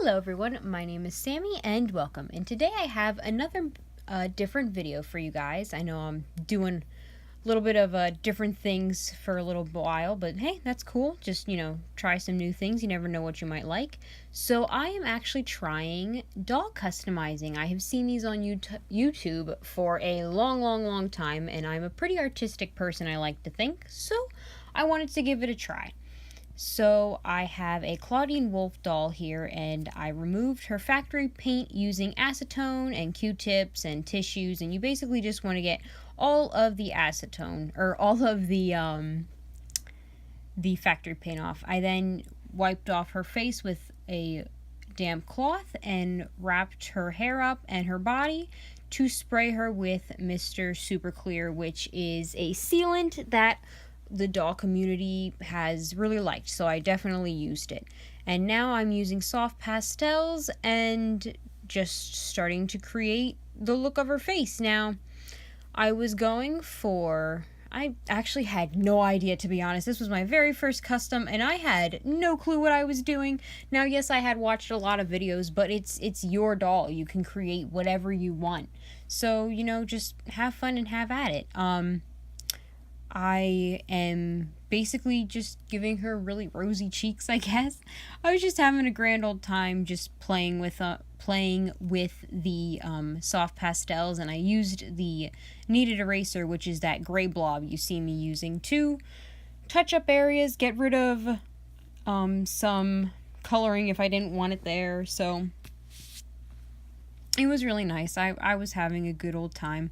Hello everyone, my name is Sammy and welcome. And today I have another different video for you guys. I know I'm doing a little bit of different things for a little while, but hey, that's cool. Just, try some new things. You never know what you might like. So I am actually trying doll customizing. I have seen these on YouTube for a long time, and I'm a pretty artistic person, I like to think. So I wanted to give it a try. So I have a Claudine Wolf doll here, and I removed her factory paint using acetone and Q-tips and tissues, and you basically just want to get all of the acetone, or all of the factory paint off. I then wiped off her face with a damp cloth and wrapped her hair up and her body to spray her with Mr. Super Clear, which is a sealant that the doll community has really liked, so I definitely used it. And now I'm using soft pastels and just starting to create the look of her face. Now, I actually had no idea, to be honest. This was my very first custom, and I had no clue what I was doing. Now, yes, I had watched a lot of videos, but it's your doll. You can create whatever you want. So, just have fun and have at it. I am basically just giving her really rosy cheeks, I guess. I was just having a grand old time just playing with the soft pastels, and I used the kneaded eraser, which is that gray blob you see me using, to touch up areas, get rid of some coloring if I didn't want it there. So it was really nice. I was having a good old time.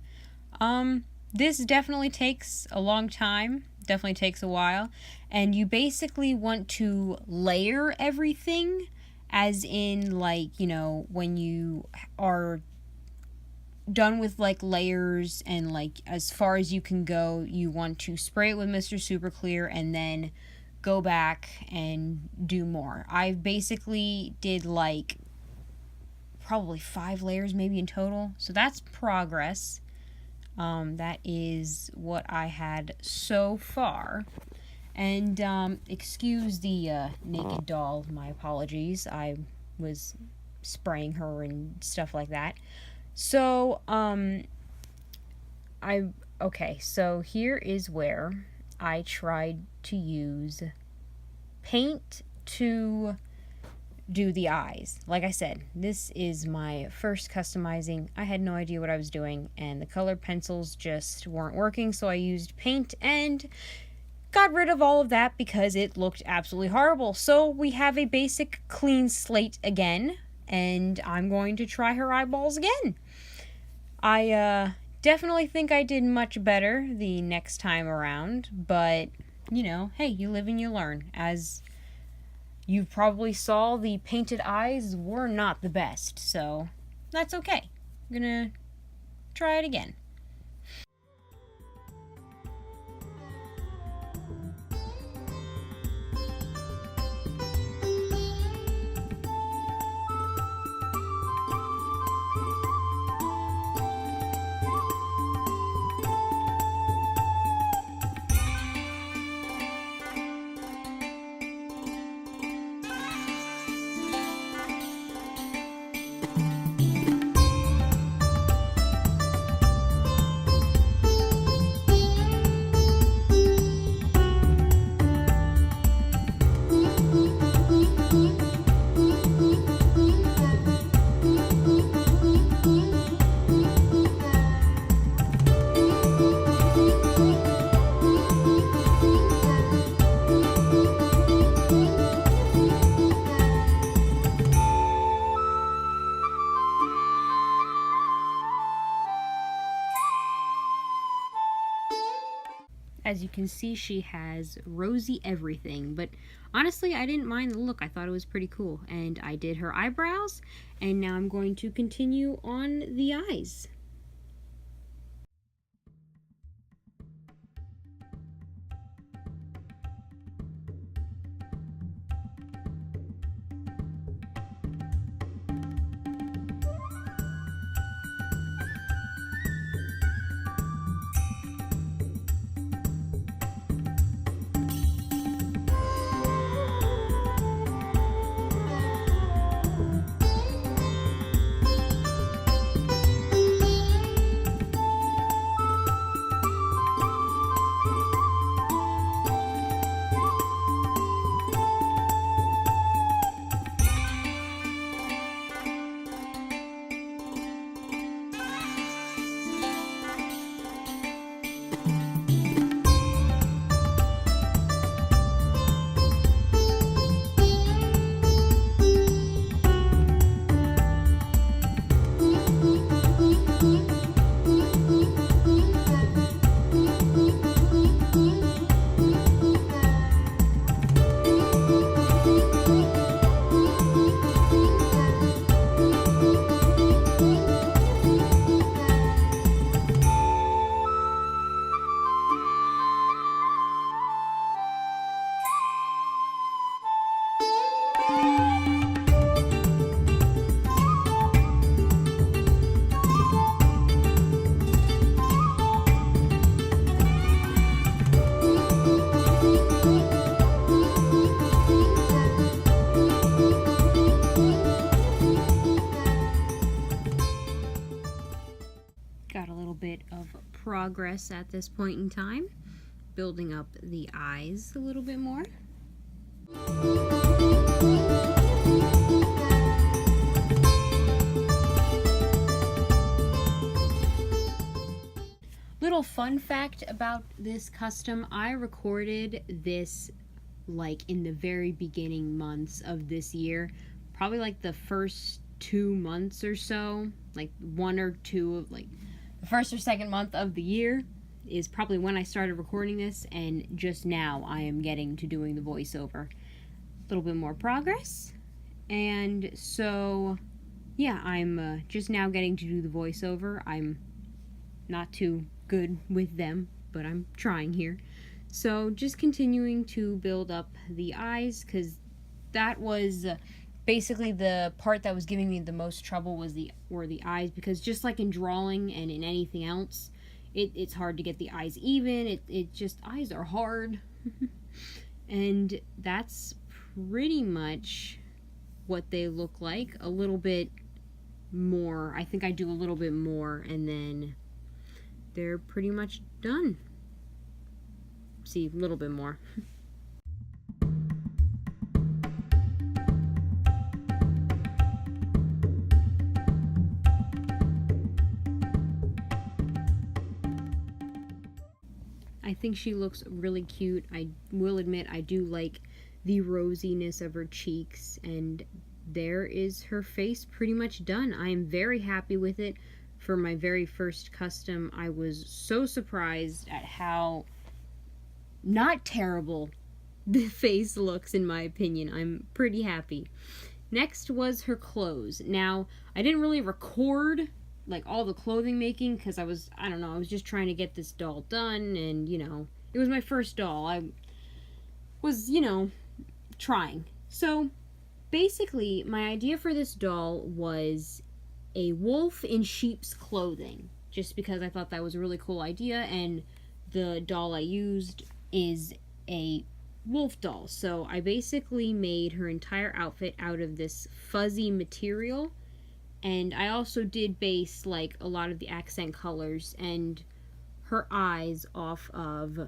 This definitely takes a long time, definitely takes a while, and you basically want to layer everything, as in, when you are done with, layers and, as far as you can go, you want to spray it with Mr. Super Clear and then go back and do more. I basically did, probably 5 layers maybe in total, so that's progress. That is what I had so far. And, excuse the, naked doll, my apologies. I was spraying her and stuff like that. So, so here is where I tried to use paint to do the eyes. Like I said, this is my first customizing. I had no idea what I was doing, and the colored pencils just weren't working, so I used paint and got rid of all of that because it looked absolutely horrible. So we have a basic clean slate again, and I'm going to try her eyeballs again. I definitely think I did much better the next time around, but hey, you live and you learn. As you probably saw, the painted eyes were not the best, so that's okay. I'm gonna try it again. As you can see, she has rosy everything, but honestly, I didn't mind the look. I thought it was pretty cool, and I did her eyebrows, and now I'm going to continue on the eyes. progress at this point in time, building up the eyes a little bit more. Little fun fact about this custom, I recorded this like in the very beginning months of this year, probably like the first 2 months or so, like 1 or 2 of like the first or second month of the year is probably when I started recording this, and just now I am getting to doing the voiceover. A little bit more progress, and so yeah, I'm just now getting to do the voiceover. I'm not too good with them, but I'm trying here. So just continuing to build up the eyes, because that was basically the part that was giving me the most trouble was the eyes, because just like in drawing and in anything else, it's hard to get the eyes even. It just, eyes are hard. And that's pretty much what they look like. A little bit more. I think I do a little bit more, and then they're pretty much done. See, a little bit more. I think she looks really cute. I will admit I do like the rosiness of her cheeks, and there is her face pretty much done. I am very happy with it. For my very first custom, I was so surprised at how not terrible the face looks, in my opinion. I'm pretty happy. Next was her clothes. Now, I didn't really record like all the clothing making because I was just trying to get this doll done, and it was my first doll. I was, trying. So basically my idea for this doll was a wolf in sheep's clothing, just because I thought that was a really cool idea, and the doll I used is a wolf doll. So I basically made her entire outfit out of this fuzzy material. And I also did base like a lot of the accent colors and her eyes off of,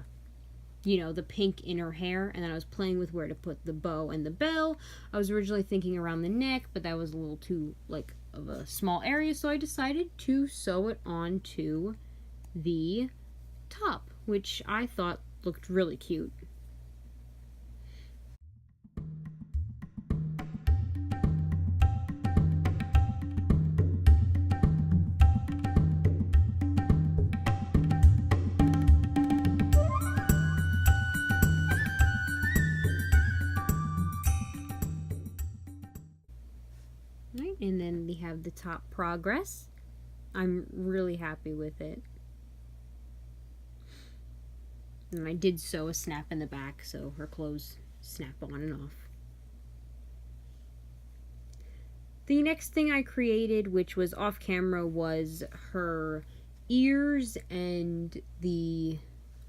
the pink in her hair. And then I was playing with where to put the bow and the bell. I was originally thinking around the neck, but that was a little too like of a small area. So I decided to sew it onto the top, which I thought looked really cute. Right, and then we have the top progress. I'm really happy with it. And I did sew a snap in the back, so her clothes snap on and off. The next thing I created, which was off camera, was her ears and the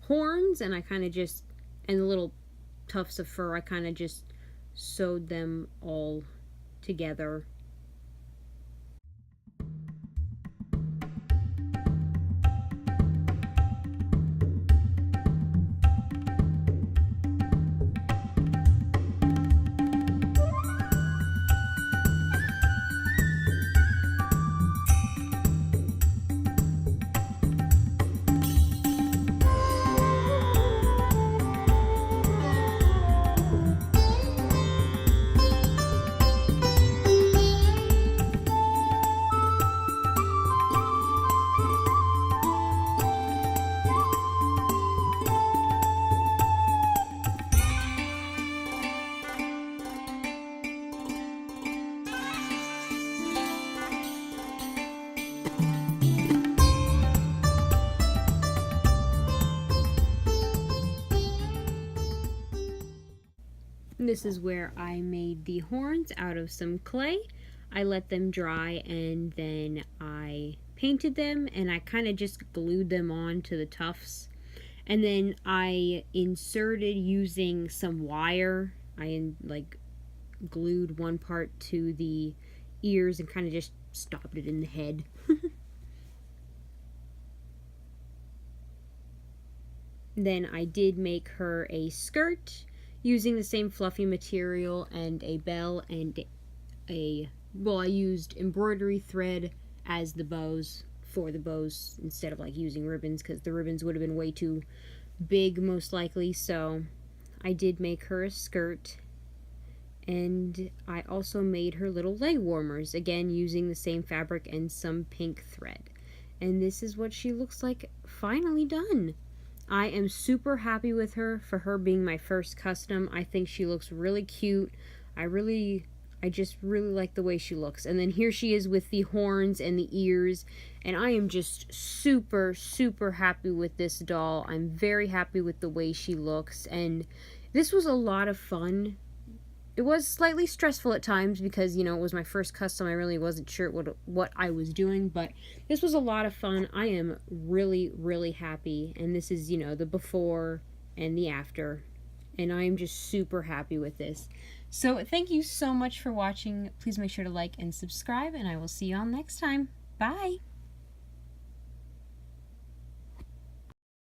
horns, and I kind of just, and the little tufts of fur, I kind of just sewed them all together. This is where I made the horns out of some clay. I let them dry, and then I painted them, and I kind of just glued them on to the tufts. And then I inserted using some wire. I like glued one part to the ears and kind of just stopped it in the head. Then I did make her a skirt using the same fluffy material and a bell and I used embroidery thread as the bows for the bows instead of like using ribbons because the ribbons would have been way too big most likely. So I did make her a skirt, and I also made her little leg warmers, again using the same fabric and some pink thread. And this is what she looks like finally done. I am super happy with her for her being my first custom. I think she looks really cute. I just really like the way she looks. And then here she is with the horns and the ears. And I am just super, super happy with this doll. I'm very happy with the way she looks. And this was a lot of fun. It was slightly stressful at times because, it was my first custom. I really wasn't sure what I was doing. But this was a lot of fun. I am really, really happy. And this is, the before and the after. And I am just super happy with this. So thank you so much for watching. Please make sure to like and subscribe, and I will see you all next time. Bye!